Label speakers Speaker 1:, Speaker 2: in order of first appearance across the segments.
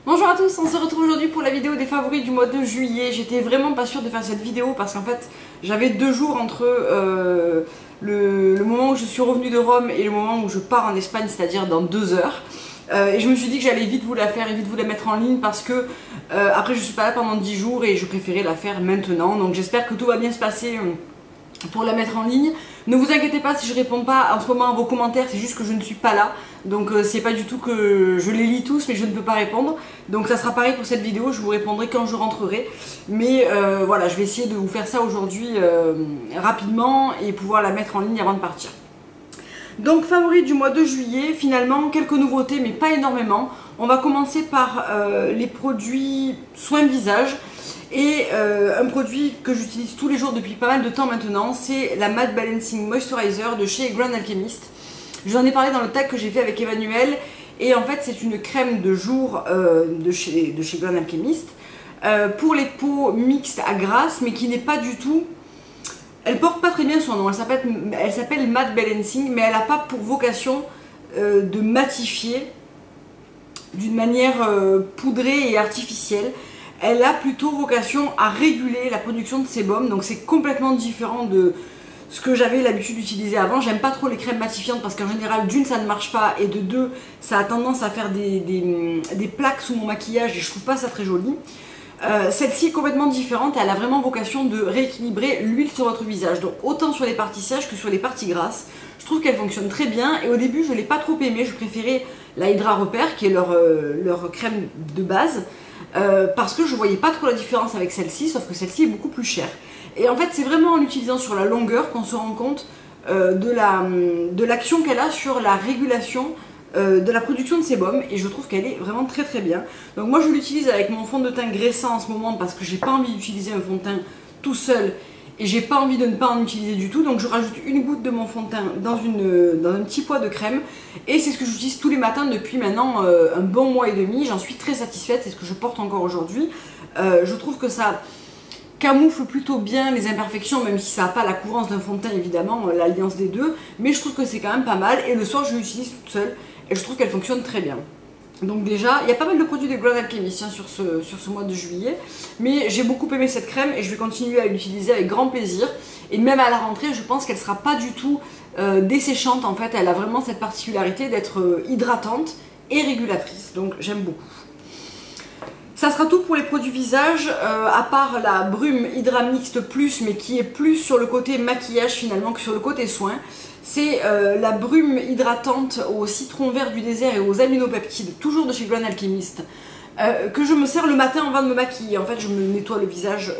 Speaker 1: Bonjour à tous, on se retrouve aujourd'hui pour la vidéo des favoris du mois de juillet. J'étais vraiment pas sûre de faire cette vidéo parce qu'en fait j'avais 2 jours entre le moment où je suis revenue de Rome et le moment où je pars en Espagne, c'est-à-dire dans 2 heures. Et je me suis dit que j'allais vite vous la faire et vite vous la mettre en ligne parce que après je suis pas là pendant 10 jours et je préférais la faire maintenant. Donc j'espère que tout va bien se passer pour la mettre en ligne. Ne vous inquiétez pas si je réponds pas en ce moment à vos commentaires, c'est juste que je ne suis pas là. Donc c'est pas du tout que je les lis tous mais je ne peux pas répondre. Donc ça sera pareil pour cette vidéo, je vous répondrai quand je rentrerai. Mais voilà, je vais essayer de vous faire ça aujourd'hui rapidement et pouvoir la mettre en ligne avant de partir. Donc favoris du mois de juillet, finalement quelques nouveautés mais pas énormément. On va commencer par les produits soins de visage. Et un produit que j'utilise tous les jours depuis pas mal de temps maintenant, c'est la Matte Balancing Moisturizer de chez Grand Alchemist. Je vous en ai parlé dans le tag que j'ai fait avec Emmanuel. Et en fait c'est une crème de jour de chez Grand Alchemist pour les peaux mixtes à grasses, mais qui n'est pas du tout... Elle porte pas très bien son nom, elle s'appelle Matte Balancing, mais elle n'a pas pour vocation de matifier d'une manière poudrée et artificielle. Elle a plutôt vocation à réguler la production de sébum, donc c'est complètement différent de ce que j'avais l'habitude d'utiliser avant. J'aime pas trop les crèmes matifiantes parce qu'en général, d'une, ça ne marche pas, et de deux, ça a tendance à faire des plaques sous mon maquillage et je trouve pas ça très joli. Celle-ci est complètement différente, elle a vraiment vocation de rééquilibrer l'huile sur votre visage, donc autant sur les parties sèches que sur les parties grasses. Je trouve qu'elle fonctionne très bien et au début je ne l'ai pas trop aimée, je préférais la Hydra Repair qui est leur crème de base. Parce que je voyais pas trop la différence avec celle-ci, sauf que celle-ci est beaucoup plus chère. Et en fait c'est vraiment en l'utilisant sur la longueur qu'on se rend compte de l'action qu'elle a sur la régulation de la production de sébum, et je trouve qu'elle est vraiment très très bien. Donc moi je l'utilise avec mon fond de teint graissant en ce moment parce que j'ai pas envie d'utiliser un fond de teint tout seul et j'ai pas envie de ne pas en utiliser du tout, donc je rajoute une goutte de mon fond de teint dans un petit pot de crème et c'est ce que j'utilise tous les matins depuis maintenant un bon mois et demi. J'en suis très satisfaite, c'est ce que je porte encore aujourd'hui. Je trouve que ça camoufle plutôt bien les imperfections, même si ça n'a pas la courance d'un fond de teint évidemment, l'alliance des deux, mais je trouve que c'est quand même pas mal et le soir je l'utilise toute seule et je trouve qu'elle fonctionne très bien. Donc déjà, il y a pas mal de produits de Grand Alchemist sur ce mois de juillet, mais j'ai beaucoup aimé cette crème et je vais continuer à l'utiliser avec grand plaisir. Et même à la rentrée, je pense qu'elle sera pas du tout desséchante en fait, elle a vraiment cette particularité d'être hydratante et régulatrice, donc j'aime beaucoup. Ça sera tout pour les produits visage, à part la Brume Hydra Mixte Plus, mais qui est plus sur le côté maquillage finalement que sur le côté soin. C'est la brume hydratante au citron vert du désert et aux aminopeptides, toujours de chez Grand Alchemist, que je me sers le matin avant de me maquiller. En fait, je me nettoie le visage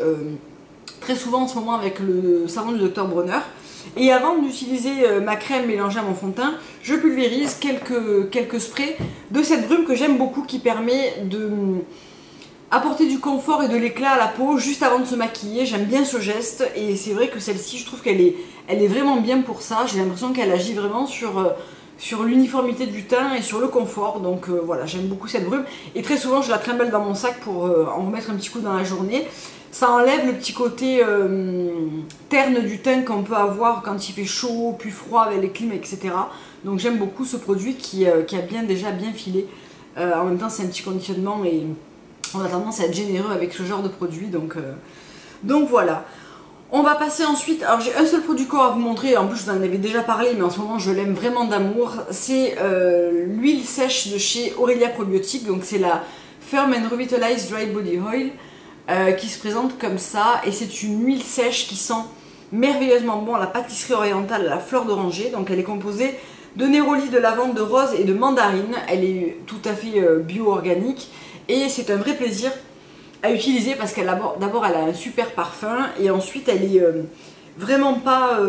Speaker 1: très souvent en ce moment avec le savon du Dr Bronner. Et avant d'utiliser ma crème mélangée à mon fond de teint, je pulvérise quelques sprays de cette brume que j'aime beaucoup, qui permet de apporter du confort et de l'éclat à la peau juste avant de se maquiller. J'aime bien ce geste et c'est vrai que celle-ci, je trouve qu'elle est vraiment bien pour ça. J'ai l'impression qu'elle agit vraiment sur l'uniformité du teint et sur le confort. Donc voilà, j'aime beaucoup cette brume et très souvent je la trimballe dans mon sac pour en remettre un petit coup dans la journée. Ça enlève le petit côté terne du teint qu'on peut avoir quand il fait chaud, plus froid avec les clims, etc. Donc j'aime beaucoup ce produit qui a déjà bien filé. En même temps c'est un petit conditionnement et on a tendance à être généreux avec ce genre de produit, donc voilà. On va passer ensuite, alors j'ai un seul produit corps à vous montrer, en plus je vous en avais déjà parlé, mais en ce moment je l'aime vraiment d'amour. C'est l'huile sèche de chez Aurelia Probiotics, donc c'est la Firm and Revitalized Dry Body Oil, qui se présente comme ça, et c'est une huile sèche qui sent merveilleusement bon la pâtisserie orientale à la fleur d'oranger. Donc elle est composée de néroli, de lavande, de rose et de mandarine. Elle est tout à fait bio-organique. Et c'est un vrai plaisir à utiliser parce qu'elle d'abord elle a un super parfum et ensuite elle est vraiment pas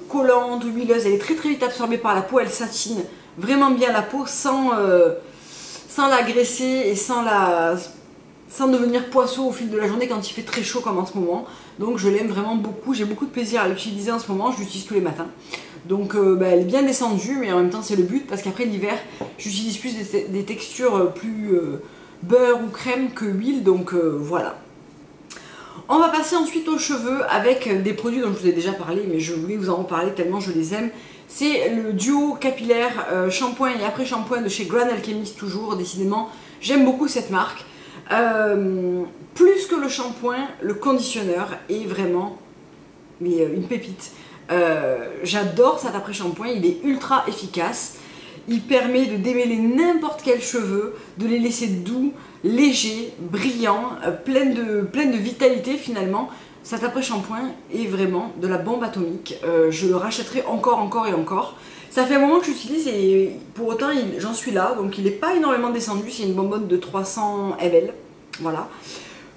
Speaker 1: collante ou huileuse, elle est très très vite absorbée par la peau, elle satine vraiment bien la peau sans l'agresser et sans devenir poisseau au fil de la journée quand il fait très chaud comme en ce moment. Donc je l'aime vraiment beaucoup, j'ai beaucoup de plaisir à l'utiliser en ce moment, je l'utilise tous les matins. Donc elle est bien descendue, mais en même temps c'est le but parce qu'après l'hiver j'utilise plus des textures plus beurre ou crème que huile, donc voilà. On va passer ensuite aux cheveux avec des produits dont je vous ai déjà parlé, mais je voulais vous en reparler tellement je les aime. C'est le duo capillaire shampoing et après-shampoing de chez Grand Alchemist toujours, décidément. J'aime beaucoup cette marque. Plus que le shampoing, le conditionneur est vraiment une pépite. J'adore cet après-shampoing, il est ultra efficace. Il permet de démêler n'importe quel cheveu, de les laisser doux, légers, brillants, pleins de vitalité finalement. Cet après-shampoing est vraiment de la bombe atomique. Je le rachèterai encore et encore. Ça fait un moment que j'utilise et pour autant j'en suis là. Donc il n'est pas énormément descendu, c'est une bonbonne de 300 ml. Voilà.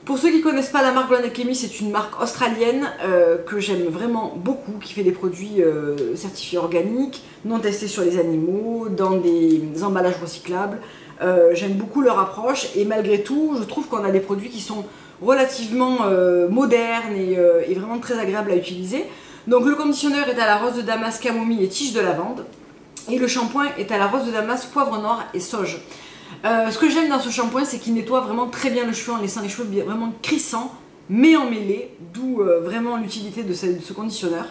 Speaker 1: Pour ceux qui ne connaissent pas la marque Blonde Alchemy, c'est une marque australienne que j'aime vraiment beaucoup, qui fait des produits certifiés organiques, non testés sur les animaux, dans des emballages recyclables. J'aime beaucoup leur approche et malgré tout, je trouve qu'on a des produits qui sont relativement modernes et vraiment très agréables à utiliser. Donc le conditionneur est à la rose de Damas, camomille et tige de lavande. Et le shampoing est à la rose de Damas, poivre noir et sauge. Ce que j'aime dans ce shampoing, c'est qu'il nettoie vraiment très bien le cheveu en laissant les cheveux vraiment crissants, mais emmêlés, d'où vraiment l'utilité de ce conditionneur.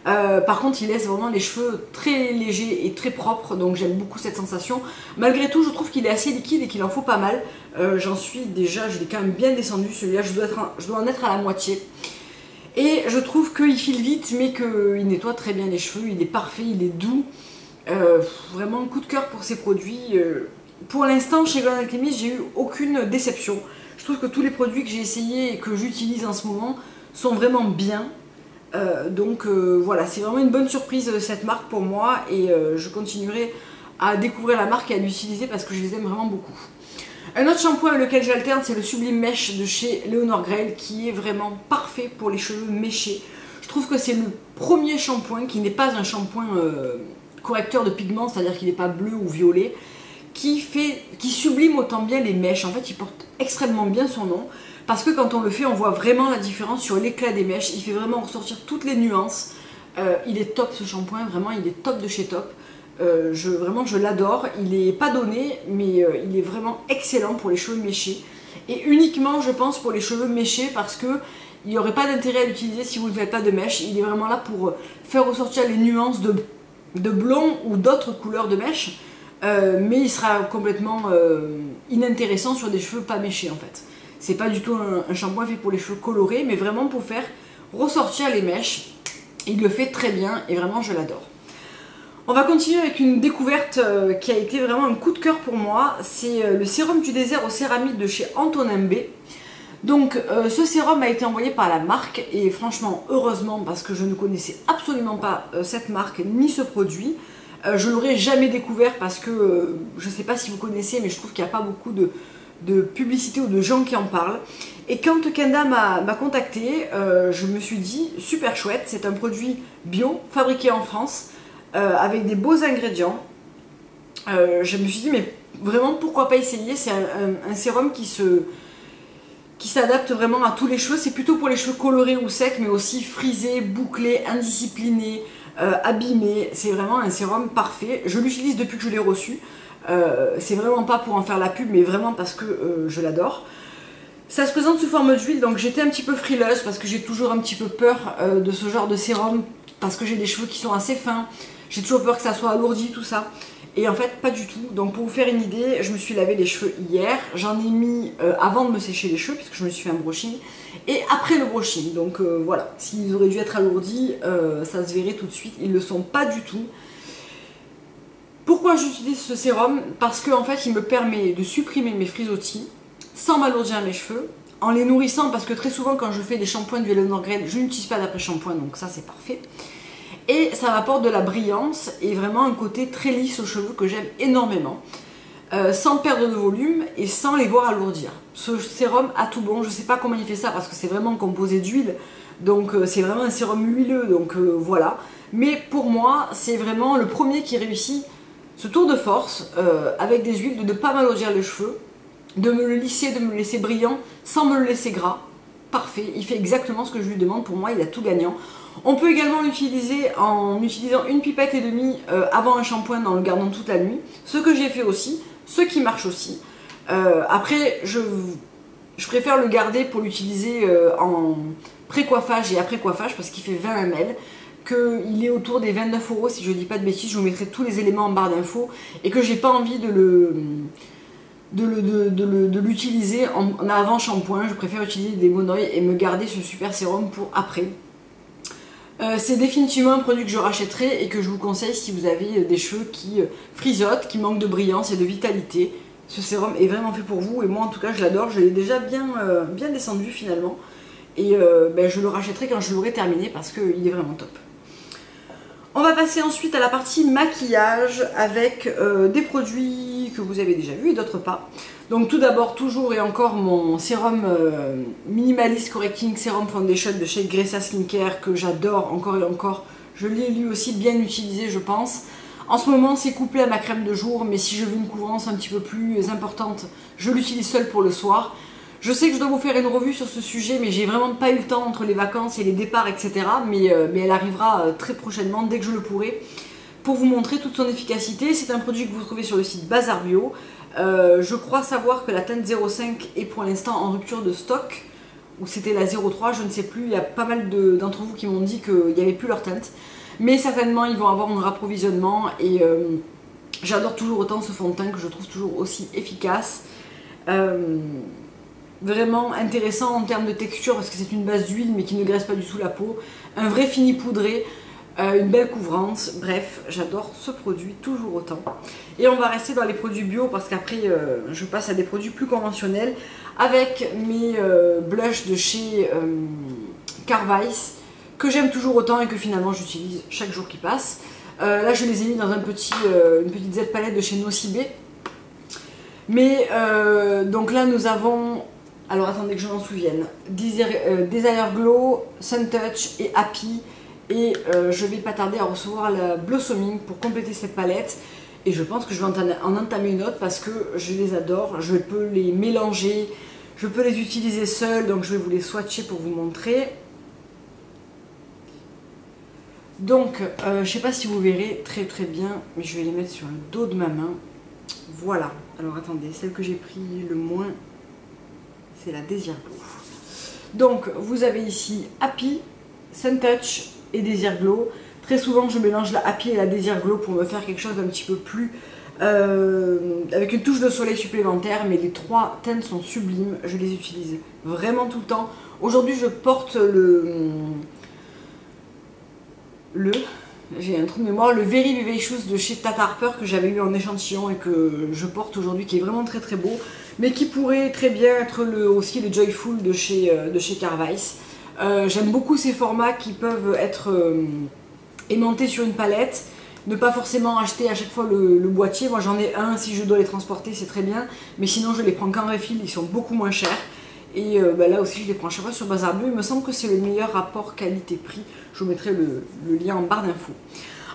Speaker 1: Par contre, il laisse vraiment les cheveux très légers et très propres, donc j'aime beaucoup cette sensation. Malgré tout, je trouve qu'il est assez liquide et qu'il en faut pas mal. J'en suis déjà, je l'ai quand même bien descendu, celui-là je dois en être à la moitié. Et je trouve qu'il file vite, mais qu'il nettoie très bien les cheveux, il est parfait, il est doux. Vraiment coup de cœur pour ces produits. Pour l'instant, chez Blonde Alchemy, j'ai eu aucune déception. Je trouve que tous les produits que j'ai essayés et que j'utilise en ce moment sont vraiment bien. Voilà, c'est vraiment une bonne surprise cette marque pour moi et je continuerai à découvrir la marque et à l'utiliser parce que je les aime vraiment beaucoup. Un autre shampoing avec lequel j'alterne, c'est le Sublime Mèche de chez Leonor Grell qui est vraiment parfait pour les cheveux méchés. Je trouve que c'est le premier shampoing qui n'est pas un shampoing correcteur de pigments, c'est-à-dire qu'il n'est pas bleu ou violet, qui sublime autant bien les mèches. En fait, il porte extrêmement bien son nom parce que quand on le fait, on voit vraiment la différence sur l'éclat des mèches. Il fait vraiment ressortir toutes les nuances. Il est top ce shampoing, vraiment, il est top de chez top. Vraiment, je l'adore. Il n'est pas donné, mais il est vraiment excellent pour les cheveux méchés. Et uniquement, je pense, pour les cheveux méchés parce que il n'y aurait pas d'intérêt à l'utiliser si vous ne faites pas de mèches. Il est vraiment là pour faire ressortir les nuances de blond ou d'autres couleurs de mèches. Mais il sera complètement inintéressant sur des cheveux pas méchés en fait. C'est pas du tout un shampoing fait pour les cheveux colorés, mais vraiment pour faire ressortir les mèches. Il le fait très bien et vraiment je l'adore. On va continuer avec une découverte qui a été vraiment un coup de cœur pour moi. C'est le sérum du désert aux céramides de chez Antonin B. Donc ce sérum a été envoyé par la marque et franchement heureusement parce que je ne connaissais absolument pas cette marque ni ce produit. Je l'aurais jamais découvert parce que je ne sais pas si vous connaissez, mais je trouve qu'il n'y a pas beaucoup de publicité ou de gens qui en parlent. Et quand Kenda m'a contacté, je me suis dit super chouette, c'est un produit bio, fabriqué en France, avec des beaux ingrédients. Je me suis dit mais vraiment pourquoi pas essayer, c'est un sérum qui s'adapte vraiment à tous les cheveux. C'est plutôt pour les cheveux colorés ou secs, mais aussi frisés, bouclés, indisciplinés, abîmés. C'est vraiment un sérum parfait. Je l'utilise depuis que je l'ai reçu. C'est vraiment pas pour en faire la pub, mais vraiment parce que je l'adore. Ça se présente sous forme d'huile, donc j'étais un petit peu frileuse parce que j'ai toujours un petit peu peur de ce genre de sérum parce que j'ai des cheveux qui sont assez fins. J'ai toujours peur que ça soit alourdi, tout ça. Et en fait, pas du tout. Donc pour vous faire une idée, je me suis lavé les cheveux hier. J'en ai mis avant de me sécher les cheveux, puisque je me suis fait un brushing. Et après le brushing. Donc voilà, s'ils auraient dû être alourdis, ça se verrait tout de suite. Ils ne le sont pas du tout. Pourquoi j'utilise ce sérum? Parce qu'en fait, il me permet de supprimer mes frisottis sans m'alourdir mes cheveux, en les nourrissant, parce que très souvent, quand je fais des shampoings de Leonor Grell, je n'utilise pas d'après-shampoing, donc ça, c'est parfait. Et ça m'apporte de la brillance et vraiment un côté très lisse aux cheveux que j'aime énormément, sans perdre de volume et sans les voir alourdir. Ce sérum a tout bon, je ne sais pas comment il fait ça parce que c'est vraiment composé d'huile, donc c'est vraiment un sérum huileux, donc voilà. Mais pour moi, c'est vraiment le premier qui réussit ce tour de force avec des huiles, de ne pas m'alourdir les cheveux, de me le lisser, de me le laisser brillant sans me le laisser gras. Parfait, il fait exactement ce que je lui demande, pour moi il a tout gagnant. On peut également l'utiliser en utilisant une pipette et demie avant un shampoing en le gardant toute la nuit. Ce que j'ai fait aussi, ce qui marche aussi. Après, je préfère le garder pour l'utiliser en pré-coiffage et après-coiffage parce qu'il fait 20 ml. Qu'il est autour des 29 € si je dis pas de bêtises. Je vous mettrai tous les éléments en barre d'infos et que j'ai pas envie de de l'utiliser en avant shampoing. Je préfère utiliser des monoïs et me garder ce super sérum pour après. C'est définitivement un produit que je rachèterai et que je vous conseille si vous avez des cheveux qui frisottent, qui manquent de brillance et de vitalité. Ce sérum est vraiment fait pour vous et moi en tout cas je l'adore, je l'ai déjà bien descendu finalement. Et je le rachèterai quand je l'aurai terminé parce qu'il est vraiment top. On va passer ensuite à la partie maquillage avec des produits que vous avez déjà vus et d'autres pas. Donc tout d'abord, toujours et encore, mon sérum Minimalist Correcting Serum Foundation de chez Gressa Skincare que j'adore encore et encore. Je l'ai lui aussi bien utilisé, je pense. En ce moment, c'est couplé à ma crème de jour, mais si je veux une couvrance un petit peu plus importante, je l'utilise seule pour le soir. Je sais que je dois vous faire une revue sur ce sujet, mais j'ai vraiment pas eu le temps entre les vacances et les départs, etc. Mais elle arrivera très prochainement, dès que je le pourrai, pour vous montrer toute son efficacité. C'est un produit que vous trouvez sur le site Bazar Bio. Je crois savoir que la teinte 05 est pour l'instant en rupture de stock, ou c'était la 03, je ne sais plus. Il y a pas mal d'entre vous qui m'ont dit qu'il n'y avait plus leur teinte. Mais certainement, ils vont avoir un rapprovisionnement et j'adore toujours autant ce fond de teint que je trouve toujours aussi efficace. Vraiment intéressant en termes de texture parce que c'est une base d'huile mais qui ne graisse pas du tout la peau. Un vrai fini poudré, une belle couvrance, bref, j'adore ce produit toujours autant. Et on va rester dans les produits bio parce qu'après je passe à des produits plus conventionnels avec mes blushs de chez Carvice que j'aime toujours autant et que finalement j'utilise chaque jour qui passe. Là je les ai mis dans une petite Z palette de chez Nocibé. Mais donc là nous avons, alors attendez que je m'en souvienne, Desire Glow, Sun Touch et Happy. Et je vais pas tarder à recevoir la Blossoming pour compléter cette palette. Et je pense que je vais en entamer une autre parce que je les adore. Je peux les mélanger, je peux les utiliser seules. Donc je vais vous les swatcher pour vous montrer. Donc je sais pas si vous verrez très bien, mais je vais les mettre sur le dos de ma main. Voilà. Alors attendez, celle que j'ai pris le moins, c'est la Desire Glow. Donc vous avez ici Happy, Sun Touch et Desire Glow. Très souvent je mélange la Happy et la Desire Glow pour me faire quelque chose d'un petit peu plus avec une touche de soleil supplémentaire, mais les trois teintes sont sublimes, je les utilise vraiment tout le temps. Aujourd'hui je porte j'ai un trou de mémoire, le Very Vivacious de chez Tata Harper que j'avais eu en échantillon et que je porte aujourd'hui, qui est vraiment très beau, mais qui pourrait très bien être aussi le Joyful de chez Carvice. J'aime beaucoup ces formats qui peuvent être aimantés sur une palette, ne pas forcément acheter à chaque fois le boîtier. Moi j'en ai un, si je dois les transporter c'est très bien, mais sinon je les prends qu'en refill, ils sont beaucoup moins chers. Et là aussi je les prends chaque fois sur Bazar Bio. Il me semble que c'est le meilleur rapport qualité-prix. Je vous mettrai le lien en barre d'infos.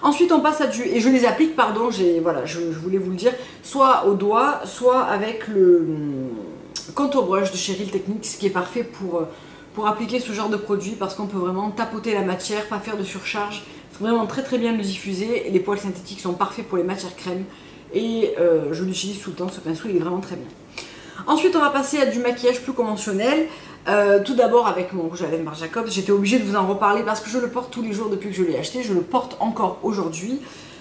Speaker 1: Ensuite on passe à et je les applique, pardon, voilà, je voulais vous le dire, soit au doigt, soit avec le contour brush de chez Real Techniques, qui est parfait pour appliquer ce genre de produit parce qu'on peut vraiment tapoter la matière, pas faire de surcharge. C'est vraiment très bien le diffuser. Et les poils synthétiques sont parfaits pour les matières crème. Et je l'utilise tout le temps, ce pinceau il est vraiment très bien. Ensuite on va passer à du maquillage plus conventionnel. Tout d'abord avec mon rouge à lèvres Marc Jacobs. J'étais obligée de vous en reparler parce que je le porte tous les jours depuis que je l'ai acheté. Je le porte encore aujourd'hui.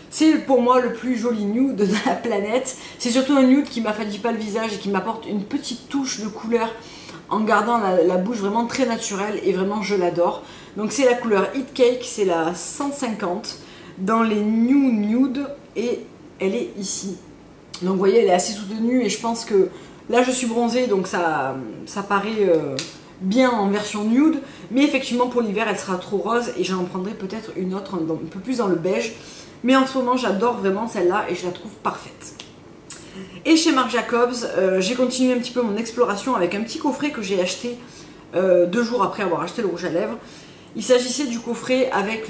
Speaker 1: C'est pour moi le plus joli nude de la planète. C'est surtout un nude qui m'affadit pas le visage et qui m'apporte une petite touche de couleur en gardant la bouche vraiment très naturelle et vraiment je l'adore. Donc c'est la couleur Heat Cake, c'est la 150 dans les New Nude et elle est ici. Donc vous voyez elle est assez soutenue et je pense que là je suis bronzée donc ça paraît bien en version nude, mais effectivement pour l'hiver elle sera trop rose et j'en prendrai peut-être une autre un peu plus dans le beige. Mais en ce moment j'adore vraiment celle-là et je la trouve parfaite. Et chez Marc Jacobs, j'ai continué un petit peu mon exploration avec un petit coffret que j'ai acheté 2 jours après avoir acheté le rouge à lèvres. Il s'agissait du coffret avec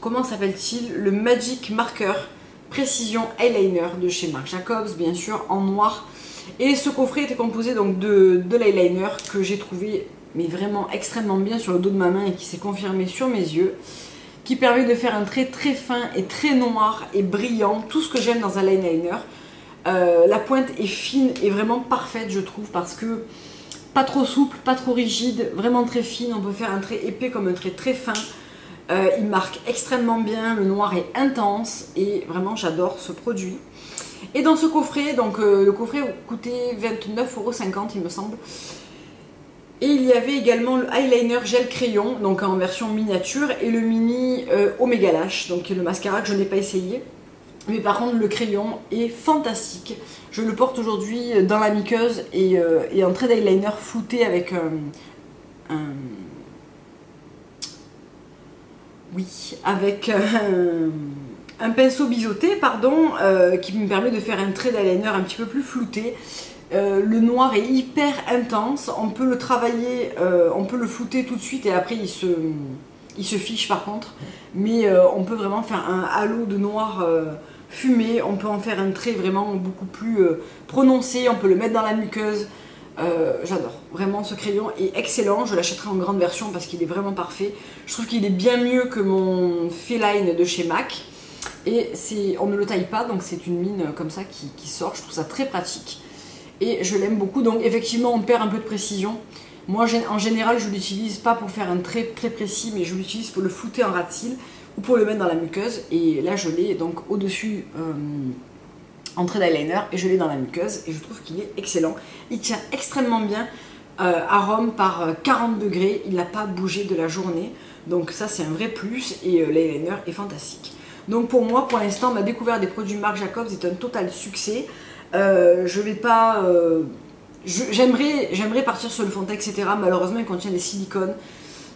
Speaker 1: comment s'appelle-t-il, le Magic Marker Précision Eyeliner de chez Marc Jacobs, bien sûr en noir. Et ce coffret était composé donc de l'eyeliner que j'ai trouvé mais vraiment extrêmement bien sur le dos de ma main et qui s'est confirmé sur mes yeux, qui permet de faire un trait très fin et très noir et brillant, tout ce que j'aime dans un eyeliner. La pointe est fine et vraiment parfaite je trouve parce que pas trop souple, pas trop rigide, vraiment très fine. On peut faire un trait épais comme un trait très fin. Il marque extrêmement bien, le noir est intense et vraiment j'adore ce produit. Et dans ce coffret, donc le coffret coûtait 29,50 € il me semble. Et il y avait également le eyeliner gel crayon, donc en version miniature, et le mini Omega Lash, donc le mascara que je n'ai pas essayé. Mais par contre le crayon est fantastique. Je le porte aujourd'hui dans la muqueuse et en trait d'eyeliner flouté avec un pinceau biseauté, pardon, qui me permet de faire un trait d'eyeliner un petit peu plus flouté. Le noir est hyper intense, on peut le travailler, on peut le flouter tout de suite et après il se fiche par contre. Mais on peut vraiment faire un halo de noir fumé, on peut en faire un trait vraiment beaucoup plus prononcé, on peut le mettre dans la muqueuse. J'adore, vraiment ce crayon est excellent, je l'achèterai en grande version parce qu'il est vraiment parfait. Je trouve qu'il est bien mieux que mon Feline de chez MAC. Et on ne le taille pas, donc c'est une mine comme ça qui sort, je trouve ça très pratique. Et je l'aime beaucoup, donc effectivement on perd un peu de précision. Moi en général je l'utilise pas pour faire un trait très précis, mais je l'utilise pour le flouter en ras de cils ou pour le mettre dans la muqueuse. Et là je l'ai donc au-dessus en trait d'eyeliner et je l'ai dans la muqueuse et je trouve qu'il est excellent. Il tient extrêmement bien à Rome par 40 degrés, il n'a pas bougé de la journée, donc ça c'est un vrai plus et l'eyeliner est fantastique. Donc pour moi, pour l'instant, ma découverte des produits Marc Jacobs est un total succès. Je vais pas... J'aimerais partir sur le fond de teint, etc. Malheureusement, il contient des silicones.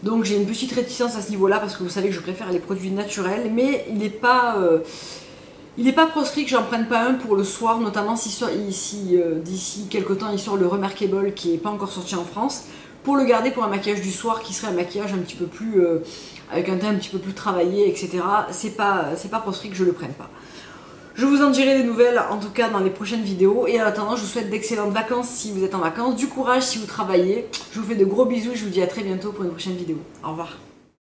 Speaker 1: Donc j'ai une petite réticence à ce niveau-là parce que vous savez que je préfère les produits naturels. Mais il n'est pas proscrit que j'en prenne pas un pour le soir, notamment si d'ici quelques temps il sort le Remarkable qui n'est pas encore sorti en France. Pour le garder pour un maquillage du soir qui serait un maquillage un petit peu plus... avec un teint un petit peu plus travaillé, etc. C'est pas proscrit que je le prenne pas. Je vous en dirai des nouvelles, en tout cas dans les prochaines vidéos. Et en attendant, je vous souhaite d'excellentes vacances si vous êtes en vacances, du courage si vous travaillez. Je vous fais de gros bisous et je vous dis à très bientôt pour une prochaine vidéo. Au revoir.